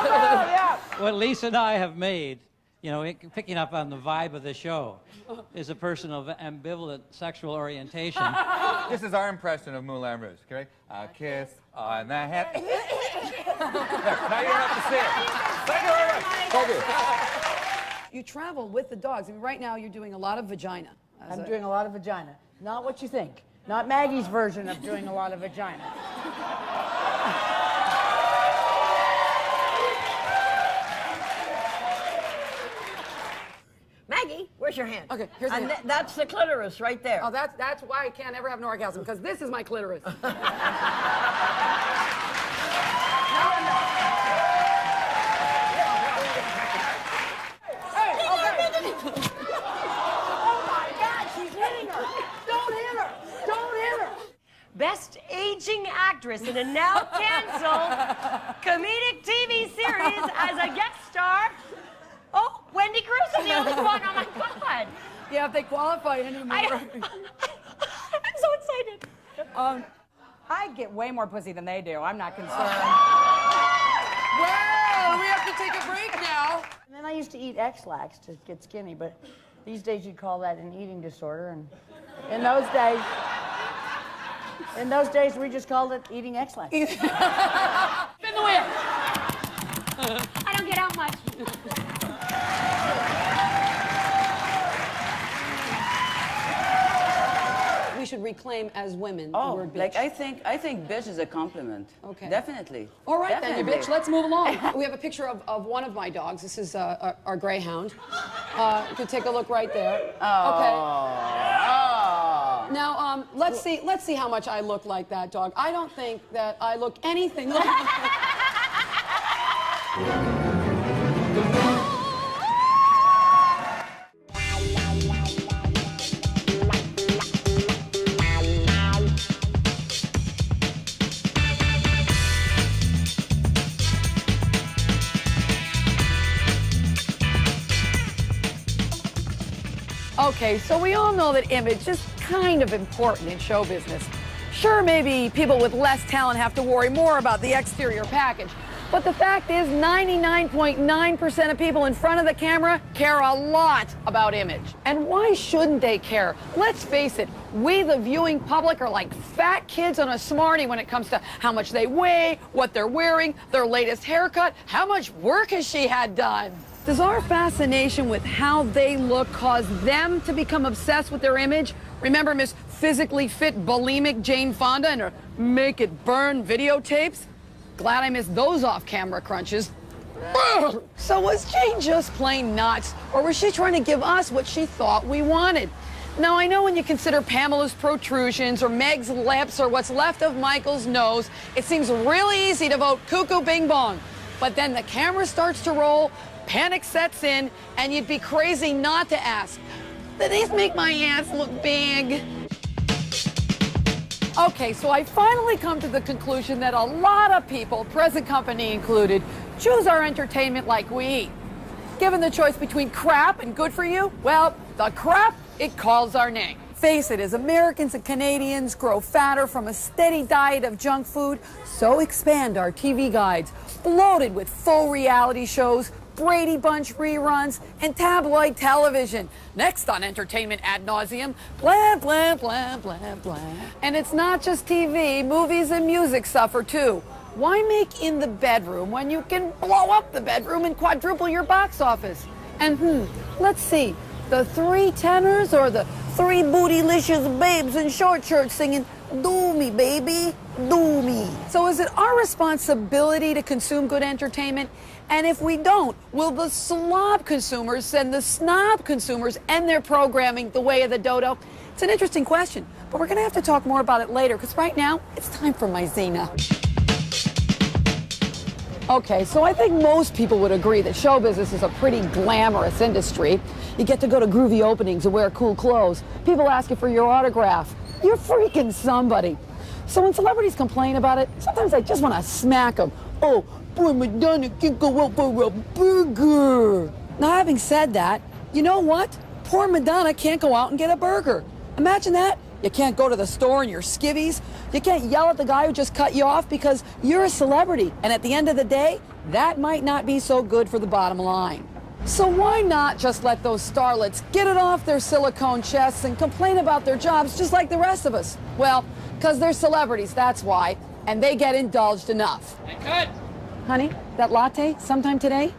Yeah. What Lisa and I have made, you know, picking up on the vibe of the show, is a person of ambivalent sexual orientation. This is our impression of Moulin Rouge, okay? A kiss on the head. There, now you don't have to say it. Thank you very much. Thank you. You travel with the dogs. I mean, right now you're doing a lot of vagina. I'm doing a lot of vagina. Not what you think. Not Maggie's version of doing a lot of vagina. Maggie, where's your hand? Okay, here's the And hand. that's the clitoris right there. Oh, that's why I can't ever have an orgasm, because this is my clitoris. Best aging actress in a now canceled comedic TV series as a guest star. Oh, Wendy Cruz is the only one. Oh my God. Yeah, if they qualify anymore. I'm so excited. I get way more pussy than they do. I'm not concerned. Well, we have to take a break now. And then I used to eat X-Lax to get skinny, but these days you'd call that an eating disorder. And in those days, we just called it eating X-Lax. Spin the wheel. I don't get out much. We should reclaim as women the Oh, word bitch. like I think bitch is a compliment. Okay. Definitely. All right, then, you Definitely. bitch. Let's move along. We have a picture of one of my dogs. This is our greyhound. You can take a look right there. Oh. Okay. Oh. Now, let's see how much I look like that dog. I don't think that I look anything like Okay, so we all know that image is kind of important in show business. Sure, maybe people with less talent have to worry more about the exterior package, but the fact is 99.9% of people in front of the camera care a lot about image. And why shouldn't they care? Let's face it, we the viewing public are like fat kids on a Smartie when it comes to how much they weigh, what they're wearing, their latest haircut, how much work has she had done. Does our fascination with how they look cause them to become obsessed with their image? Remember Miss Physically Fit Bulimic Jane Fonda and her Make It Burn videotapes? Glad I missed those off-camera crunches. So was Jane just plain nuts, or was she trying to give us what she thought we wanted? Now, I know when you consider Pamela's protrusions or Meg's lips or what's left of Michael's nose, it seems really easy to vote cuckoo bing bong. But then the camera starts to roll, panic sets in, and you'd be crazy not to ask, did these make my ass look big? Okay, so I finally come to the conclusion that a lot of people, present company included, choose our entertainment like we eat. Given the choice between crap and good for you, well, the crap, it calls our name. Face it, as Americans and Canadians grow fatter from a steady diet of junk food, so expand our TV guides, loaded with full reality shows, Brady Bunch reruns, and tabloid television. Next on Entertainment Ad Nauseum, blah, blah, blah, blah, blah. And it's not just TV, movies and music suffer too. Why make in the bedroom when you can blow up the bedroom and quadruple your box office? And let's see, the three tenors or the three bootylicious babes in short shorts singing, "Do me, baby, do me." So is it our responsibility to consume good entertainment? And if we don't, will the slob consumers send the snob consumers and their programming the way of the dodo? It's an interesting question, but we're going to have to talk more about it later, because right now, it's time for my Xena. Okay, so I think most people would agree that show business is a pretty glamorous industry. You get to go to groovy openings and wear cool clothes. People ask you for your autograph. You're freaking somebody. So when celebrities complain about it, sometimes I just want to smack them. Oh, poor Madonna can't go out for a burger. Now, having said that, you know what? Poor Madonna can't go out and get a burger. Imagine that. You can't go to the store in your skivvies. You can't yell at the guy who just cut you off because you're a celebrity. And at the end of the day, that might not be so good for the bottom line. So why not just let those starlets get it off their silicone chests and complain about their jobs just like the rest of us? Well, because they're celebrities, that's why, and they get indulged enough. Good. Honey, that latte sometime today?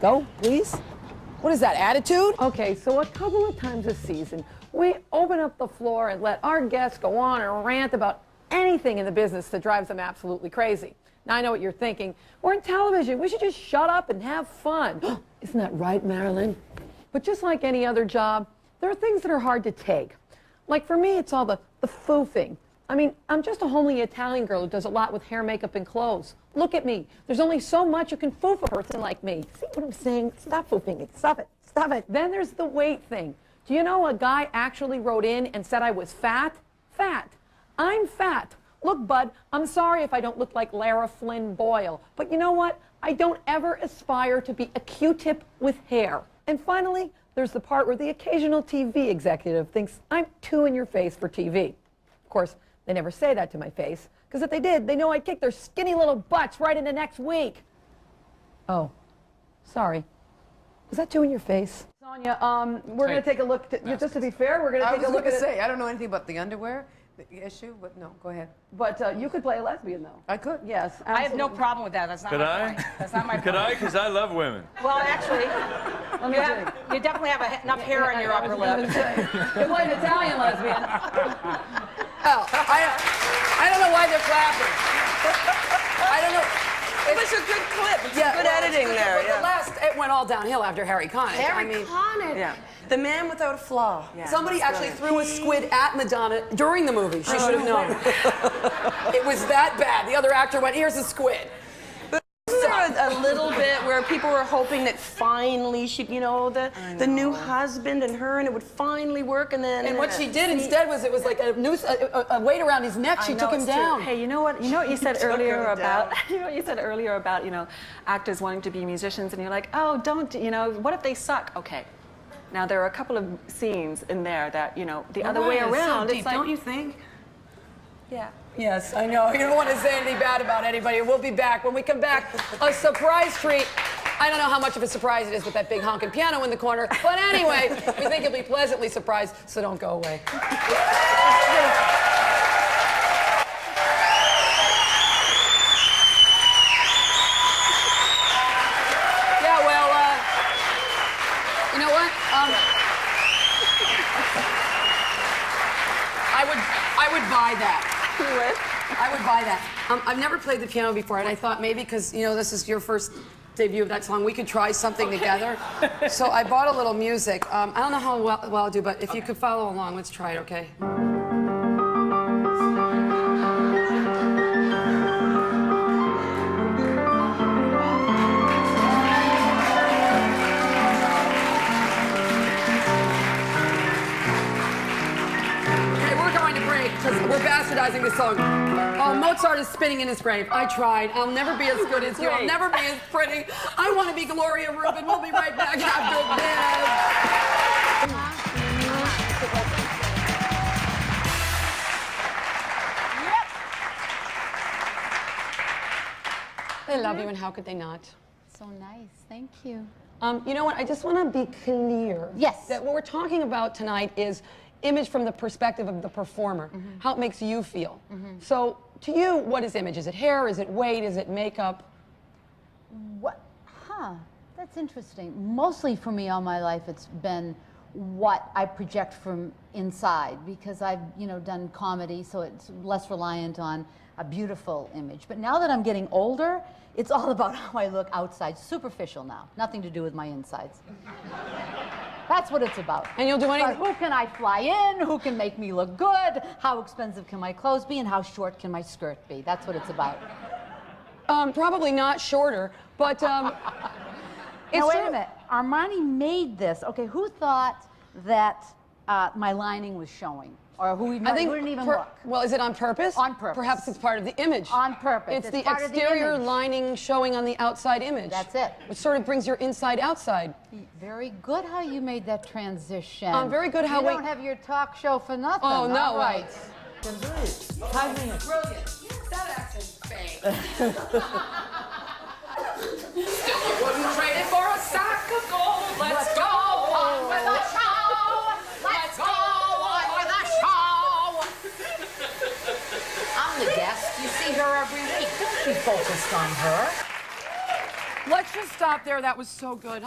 Go, please. What is that, attitude? Okay, so a couple of times a season, we open up the floor and let our guests go on and rant about anything in the business that drives them absolutely crazy. Now, I know what you're thinking. We're in television. We should just shut up and have fun. Isn't that right, Marilyn? But just like any other job, there are things that are hard to take. Like for me, it's all the foofing. I mean, I'm just a homely Italian girl who does a lot with hair, makeup, and clothes. Look at me. There's only so much you can foof a person like me. See what I'm saying? Stop foofing it. Stop it. Stop it. Then there's the weight thing. Do you know a guy actually wrote in and said I was fat? Fat. I'm fat. Look, bud, I'm sorry if I don't look like Lara Flynn Boyle, but you know what? I don't ever aspire to be a Q-tip with hair. And finally, there's the part where the occasional TV executive thinks I'm too in your face for TV. Of course, they never say that to my face, because if they did, they know I'd kick their skinny little butts right into next week. Oh, sorry. Was that too in your face? Sonia, we're going to take a look, just to be fair, we're going to take a look at I don't know anything about the underwear issue, but no, go ahead. But you could play a lesbian, though. I could. Yes, absolutely. I have no problem with that. That's not my point. That's not my point. Could I? Because I love women. Well, actually, you definitely have enough hair on your upper lip. You're playing Italian lesbian. Oh, I don't know why they're clapping. I don't know. It was a good clip. It's good editing there. But the last, it went all downhill after Harry Connick. Connick. Yeah. The man without a flaw. Yeah, somebody actually threw a squid at Madonna during the movie. She should have known. It was that bad. The other actor went, "Here's a squid." But wasn't there a little bit where people were hoping that finally she'd, you know, the new husband and her, and it would finally work, and then... And what she did instead was, it was like a weight around his neck. She took him down. Hey, you know what you said earlier about, you know, actors wanting to be musicians, and you're like, oh, don't, you know, what if they suck? Okay. Now, there are a couple of scenes in there that, you know, the other way around, it's like... Don't you think? Yeah. Yes, I know. You don't want to say anything bad about anybody. We'll be back. When we come back, a surprise treat. I don't know how much of a surprise it is with that big honking piano in the corner, but anyway, we think you'll be pleasantly surprised, so don't go away. Yeah, well, you know what? I would buy that. You would? I would buy that. I've never played the piano before, and I thought maybe because, you know, this is your first debut of that song, we could try something together. So I bought a little music. I don't know how well I'll do, but if you could follow along, let's try it, okay? Because we're bastardizing this song. Oh, Mozart is spinning in his grave. I tried. I'll never be as good as you. I'll never be as pretty. I want to be Gloria Rubin. We'll be right back after this. They love you, and how could they not? So nice, thank you. You know what? I just want to be clear. Yes. That what we're talking about tonight is image from the perspective of the performer, how it makes you feel. So, to you, what is image? Is it hair? Is it weight? Is it makeup? What? Huh, that's interesting. Mostly for me all my life, it's been what I project from inside, because I've, you know, done comedy, so it's less reliant on a beautiful image. But now that I'm getting older, it's all about how I look outside. Superficial now, nothing to do with my insides. That's what it's about. And you'll do anything? Who can I fly in? Who can make me look good? How expensive can my clothes be? And how short can my skirt be? That's what it's about. Probably not shorter, but now, wait a minute. Armani made this. Okay, who thought that my lining was showing? Or who didn't even look? Well, is it on purpose? On purpose. Perhaps it's part of the image. On purpose. It's the exterior lining showing on the outside image. That's it. Which sort of brings your inside outside. Very good how you made that transition. Very good how you don't have your talk show for nothing. Oh, no. All right. 5 minutes. Brilliant. That accent's fake. Still you wouldn't trade it for a sack of gold. Let's go on with the show. Let's go on with the show. I'm the guest. You see her every week. Don't be focused on her. Let's just stop there. That was so good.